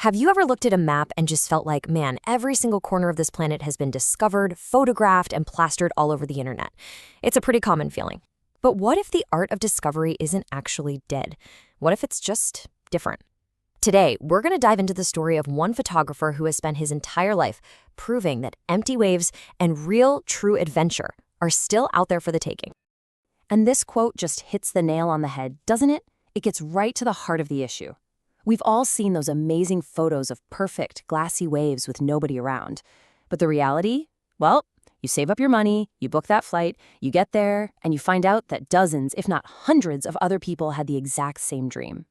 Have you ever looked at a map and just felt like, man, every single corner of this planet has been discovered, photographed, and plastered all over the internet? It's a pretty common feeling. But what if the art of discovery isn't actually dead? What if it's just different? Today, we're going to dive into the story of one photographer who has spent his entire life proving that empty waves and real, true adventure are still out there for the taking. And this quote just hits the nail on the head, doesn't it? It gets right to the heart of the issue. We've all seen those amazing photos of perfect, glassy waves with nobody around. But the reality? Well, you save up your money, you book that flight, you get there, and you find out that dozens, if not hundreds, of other people had the exact same dream.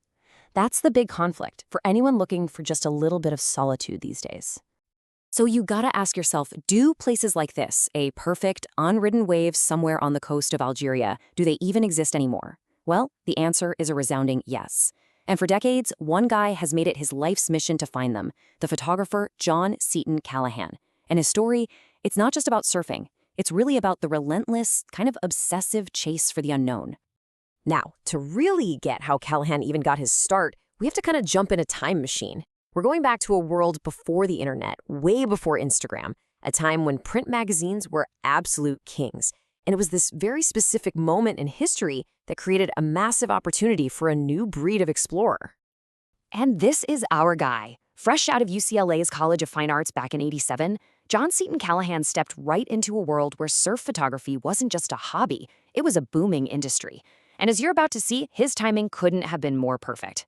That's the big conflict for anyone looking for just a little bit of solitude these days. So you gotta ask yourself, do places like this, a perfect, unridden wave somewhere on the coast of Algeria, do they even exist anymore? Well, the answer is a resounding yes. And for decades, one guy has made it his life's mission to find them, the photographer John Seaton Callahan. And his story, it's not just about surfing. It's really about the relentless, kind of obsessive chase for the unknown. Now, to really get how Callahan even got his start, we have to kind of jump in a time machine. We're going back to a world before the internet, way before Instagram, a time when print magazines were absolute kings. And it was this very specific moment in history that created a massive opportunity for a new breed of explorer. And this is our guy. Fresh out of UCLA's College of Fine Arts back in '87, John Seaton Callahan stepped right into a world where surf photography wasn't just a hobby, it was a booming industry. And as you're about to see, his timing couldn't have been more perfect.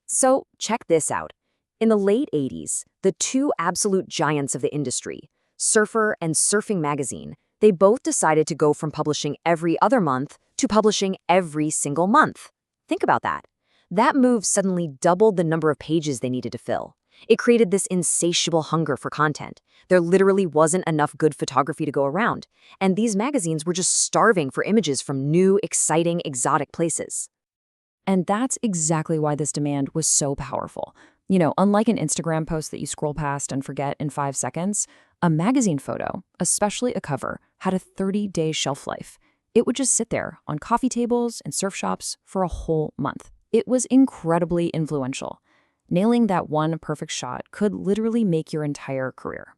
So check this out. In the late '80s, the two absolute giants of the industry, Surfer and Surfing Magazine, they both decided to go from publishing every other month to publishing every single month. Think about that. That move suddenly doubled the number of pages they needed to fill. It created this insatiable hunger for content. There literally wasn't enough good photography to go around, and these magazines were just starving for images from new, exciting, exotic places. And that's exactly why this demand was so powerful. You know, unlike an Instagram post that you scroll past and forget in 5 seconds, a magazine photo, especially a cover, had a 30-day shelf life. It would just sit there on coffee tables and surf shops for a whole month. It was incredibly influential. Nailing that one perfect shot could literally make your entire career.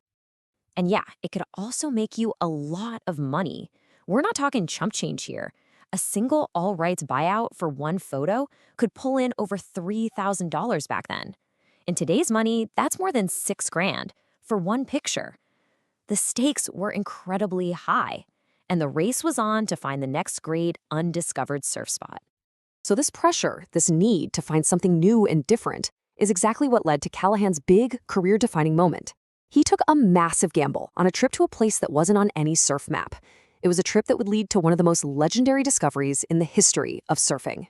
And yeah, it could also make you a lot of money. We're not talking chump change here. A single all rights buyout for one photo could pull in over $3,000 back then. In today's money, that's more than $6,000 for one picture. The stakes were incredibly high, and the race was on to find the next great undiscovered surf spot. So this pressure, this need to find something new and different, is exactly what led to Callahan's big, career-defining moment. He took a massive gamble on a trip to a place that wasn't on any surf map. It was a trip that would lead to one of the most legendary discoveries in the history of surfing.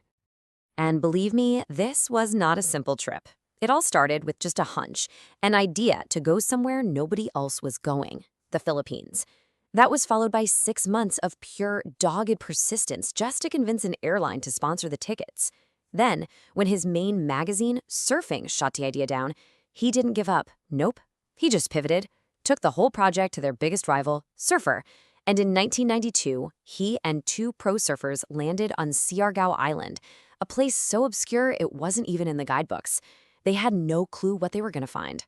And believe me, this was not a simple trip. It all started with just a hunch, an idea to go somewhere nobody else was going, the Philippines. That was followed by 6 months of pure, dogged persistence just to convince an airline to sponsor the tickets. Then, when his main magazine, Surfing, shot the idea down, he didn't give up. Nope. He just pivoted, took the whole project to their biggest rival, Surfer, and in 1992, he and 2 pro surfers landed on Siargao Island, a place so obscure it wasn't even in the guidebooks. They had no clue what they were going to find.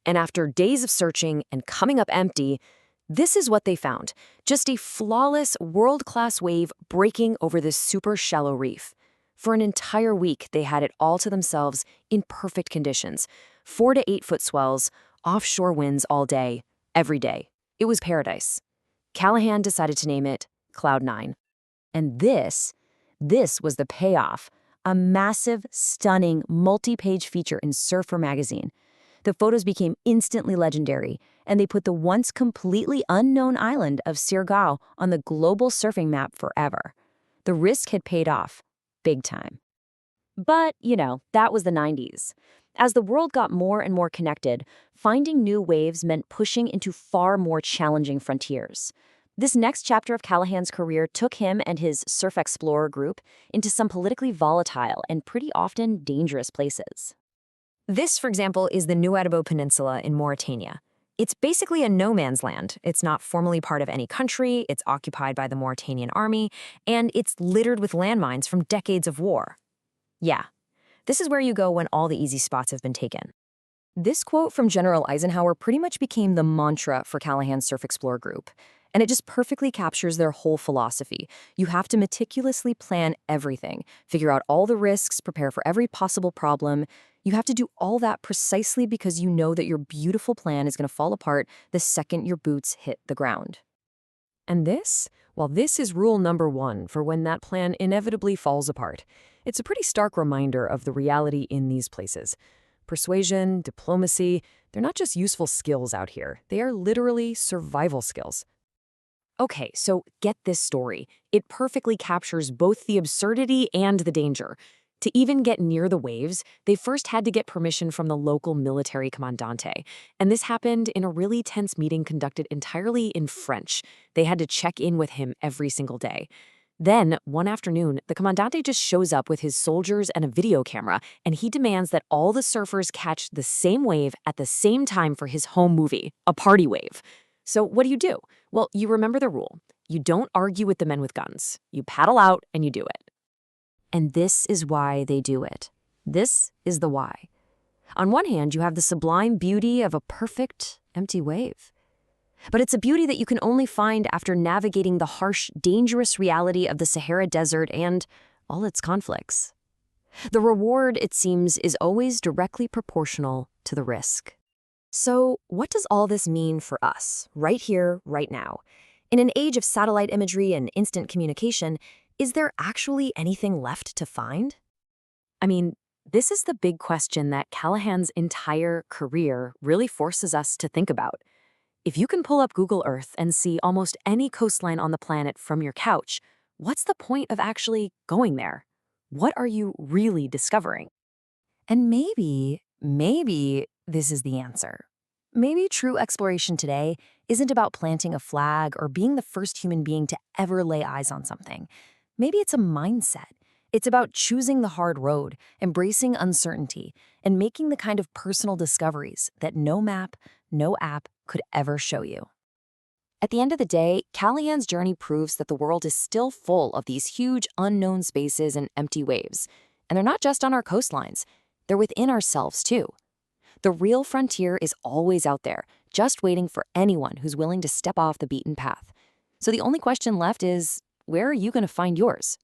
And after days of searching and coming up empty, this is what they found. Just a flawless, world-class wave breaking over this super shallow reef. For an entire week, they had it all to themselves in perfect conditions. 4 to 8 foot swells, offshore winds all day, every day. It was paradise. Callahan decided to name it Cloud 9. And this was the payoff. A massive, stunning, multi-page feature in Surfer magazine. The photos became instantly legendary, and they put the once completely unknown island of Siargao on the global surfing map forever. The risk had paid off, big time. But, you know, that was the '90s. As the world got more and more connected, finding new waves meant pushing into far more challenging frontiers. This next chapter of Callahan's career took him and his surfEXPLORE group into some politically volatile and pretty often dangerous places. This, for example, is the Nuadabo Peninsula in Mauritania. It's basically a no man's land. It's not formally part of any country, it's occupied by the Mauritanian army, and it's littered with landmines from decades of war. Yeah, this is where you go when all the easy spots have been taken. This quote from General Eisenhower pretty much became the mantra for Callahan's surfEXPLORE group. And it just perfectly captures their whole philosophy. You have to meticulously plan everything, figure out all the risks, prepare for every possible problem. You have to do all that precisely because you know that your beautiful plan is going to fall apart the second your boots hit the ground. And this? Well, this is rule number one for when that plan inevitably falls apart. It's a pretty stark reminder of the reality in these places. Persuasion, diplomacy, they're not just useful skills out here. They are literally survival skills. Okay, so get this story. It perfectly captures both the absurdity and the danger. To even get near the waves, they first had to get permission from the local military commandante. And this happened in a really tense meeting conducted entirely in French. They had to check in with him every single day. Then, one afternoon, the commandante just shows up with his soldiers and a video camera, and he demands that all the surfers catch the same wave at the same time for his home movie, a party wave. So what do? Well, you remember the rule. You don't argue with the men with guns. You paddle out and you do it. And this is why they do it. This is the why. On one hand, you have the sublime beauty of a perfect, empty wave. But it's a beauty that you can only find after navigating the harsh, dangerous reality of the Sahara Desert and all its conflicts. The reward, it seems, is always directly proportional to the risk. So, what does all this mean for us, right here, right now? In an age of satellite imagery and instant communication, is there actually anything left to find? I mean, this is the big question that Callahan's entire career really forces us to think about. If you can pull up Google Earth and see almost any coastline on the planet from your couch, what's the point of actually going there? What are you really discovering? And maybe this is the answer. Maybe true exploration today isn't about planting a flag or being the first human being to ever lay eyes on something. Maybe it's a mindset. It's about choosing the hard road, embracing uncertainty, and making the kind of personal discoveries that no map, no app could ever show you. At the end of the day, Callahan's journey proves that the world is still full of these huge unknown spaces and empty waves. And they're not just on our coastlines. They're within ourselves, too. The real frontier is always out there, just waiting for anyone who's willing to step off the beaten path. So the only question left is, where are you going to find yours?